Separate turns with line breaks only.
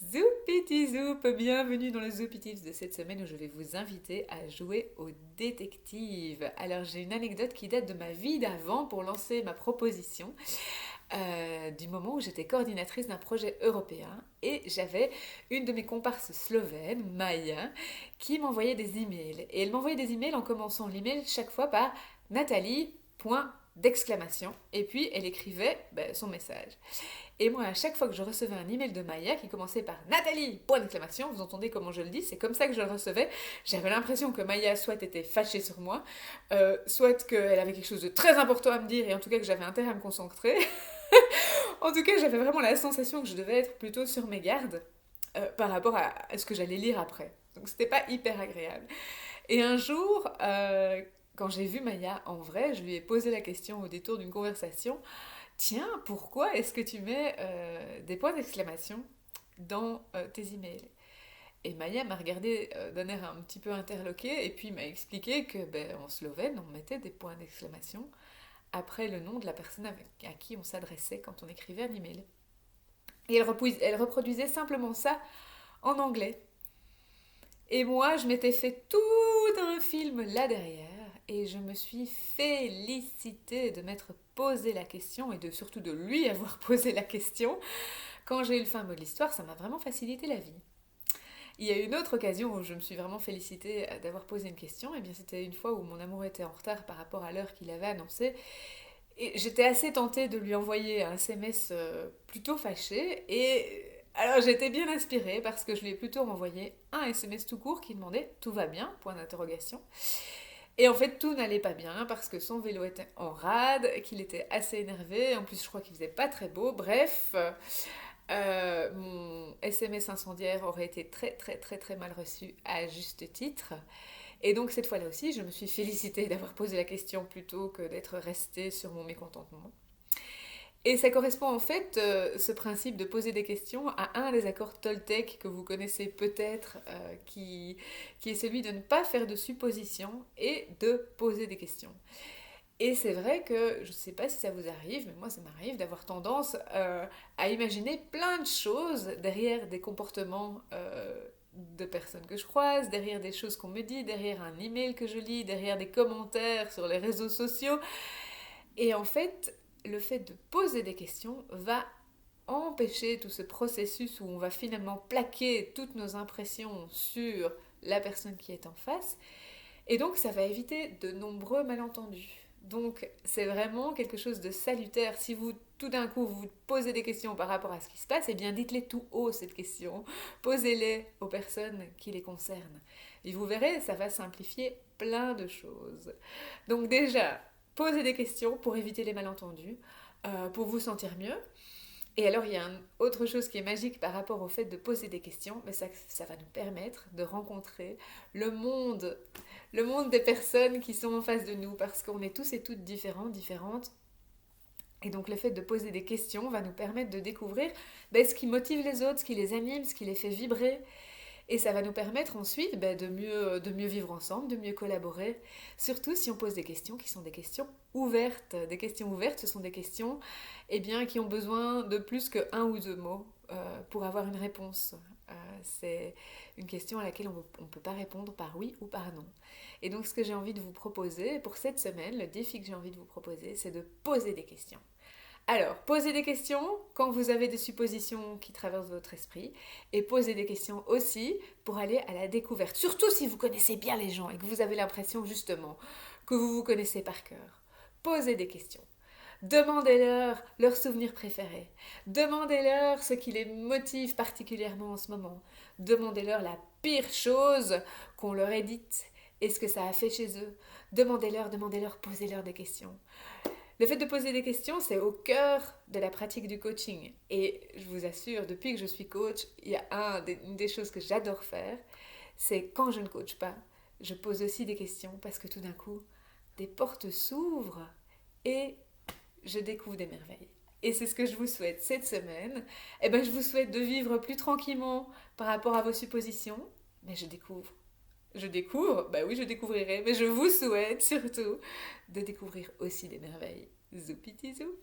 Zoupiti zoup, bienvenue dans le Zoupitives de cette semaine où je vais vous inviter à jouer au détective. Alors j'ai une anecdote qui date de ma vie d'avant pour lancer ma proposition, du moment où j'étais coordinatrice d'un projet européen et j'avais une de mes comparses slovènes, Maya, qui m'envoyait des emails. Et elle m'envoyait des emails en commençant l'email chaque fois par Nathalie, point d'exclamation, et puis elle écrivait son message. Et moi, à chaque fois que je recevais un email de Maya qui commençait par Nathalie, point d'exclamation, vous entendez comment je le dis, c'est comme ça que je le recevais. J'avais l'impression que Maya soit était fâchée sur moi, soit qu'elle avait quelque chose de très important à me dire, et en tout cas que j'avais intérêt à me concentrer. En tout cas, j'avais vraiment la sensation que je devais être plutôt sur mes gardes par rapport à ce que j'allais lire après. Donc c'était pas hyper agréable. Et un jour, quand j'ai vu Maya en vrai, je lui ai posé la question au détour d'une conversation. Tiens, pourquoi est-ce que tu mets des points d'exclamation dans tes emails? Et Maya m'a regardé d'un air un petit peu interloqué et puis m'a expliqué que en slovène, on mettait des points d'exclamation après le nom de la personne à qui on s'adressait quand on écrivait un email. Et elle reproduisait simplement ça en anglais. Et moi, je m'étais fait tout un film là derrière et je me suis félicitée de m'être posé la question et de surtout de lui avoir posé la question. Quand j'ai eu le fin mot de l'histoire, ça m'a vraiment facilité la vie. Il y a une autre occasion où je me suis vraiment félicitée d'avoir posé une question, et bien c'était une fois où mon amour était en retard par rapport à l'heure qu'il avait annoncée. Et j'étais assez tentée de lui envoyer un SMS plutôt fâché. Et alors j'étais bien inspirée parce que je lui ai plutôt renvoyé un SMS tout court qui demandait tout va bien, point d'interrogation. Et en fait tout n'allait pas bien parce que son vélo était en rade, qu'il était assez énervé. En plus je crois qu'il faisait pas très beau. Bref, mon SMS incendiaire aurait été très très très très mal reçu à juste titre. Et donc cette fois-là aussi, je me suis félicitée d'avoir posé la question plutôt que d'être restée sur mon mécontentement. Et ça correspond en fait, ce principe de poser des questions, à un des accords Toltec que vous connaissez peut-être, qui est celui de ne pas faire de suppositions et de poser des questions. Et c'est vrai que, je ne sais pas si ça vous arrive, mais moi ça m'arrive d'avoir tendance à imaginer plein de choses derrière des comportements de personnes que je croise, derrière des choses qu'on me dit, derrière un email que je lis, derrière des commentaires sur les réseaux sociaux. Et en fait, le fait de poser des questions va empêcher tout ce processus où on va finalement plaquer toutes nos impressions sur la personne qui est en face. Et donc, ça va éviter de nombreux malentendus. Donc, c'est vraiment quelque chose de salutaire. Si vous, tout d'un coup, vous posez des questions par rapport à ce qui se passe, eh bien, dites-les tout haut, cette question. Posez-les aux personnes qui les concernent. Et vous verrez, ça va simplifier plein de choses. Donc, déjà, posez des questions pour éviter les malentendus, pour vous sentir mieux. Et alors, il y a autre chose qui est magique par rapport au fait de poser des questions, mais ça va nous permettre de rencontrer le monde, le monde des personnes qui sont en face de nous, parce qu'on est tous et toutes différents, différentes. Et donc, le fait de poser des questions va nous permettre de découvrir ce qui motive les autres, ce qui les anime, ce qui les fait vibrer. Et ça va nous permettre ensuite de mieux vivre ensemble, de mieux collaborer. Surtout si on pose des questions qui sont des questions ouvertes. Des questions ouvertes, ce sont des questions qui ont besoin de plus qu'un ou deux mots pour avoir une réponse. C'est une question à laquelle on ne peut pas répondre par oui ou par non. Et donc ce que j'ai envie de vous proposer pour cette semaine, le défi que j'ai envie de vous proposer, c'est de poser des questions. Alors, posez des questions quand vous avez des suppositions qui traversent votre esprit et posez des questions aussi pour aller à la découverte. Surtout si vous connaissez bien les gens et que vous avez l'impression justement que vous vous connaissez par cœur. Posez des questions. Demandez-leur leurs souvenirs préférés. Demandez-leur ce qui les motive particulièrement en ce moment. Demandez-leur la pire chose qu'on leur ait dite et ce que ça a fait chez eux. Demandez-leur, posez-leur des questions. Le fait de poser des questions, c'est au cœur de la pratique du coaching. Et je vous assure, depuis que je suis coach, il y a une des choses que j'adore faire, c'est quand je ne coach pas, je pose aussi des questions parce que tout d'un coup, des portes s'ouvrent et je découvre des merveilles. Et c'est ce que je vous souhaite cette semaine. Je vous souhaite de vivre plus tranquillement par rapport à vos suppositions, mais je découvre. Je découvre, bah oui, je découvrirai, mais je vous souhaite surtout de découvrir aussi des merveilles. Zoupiti zoup!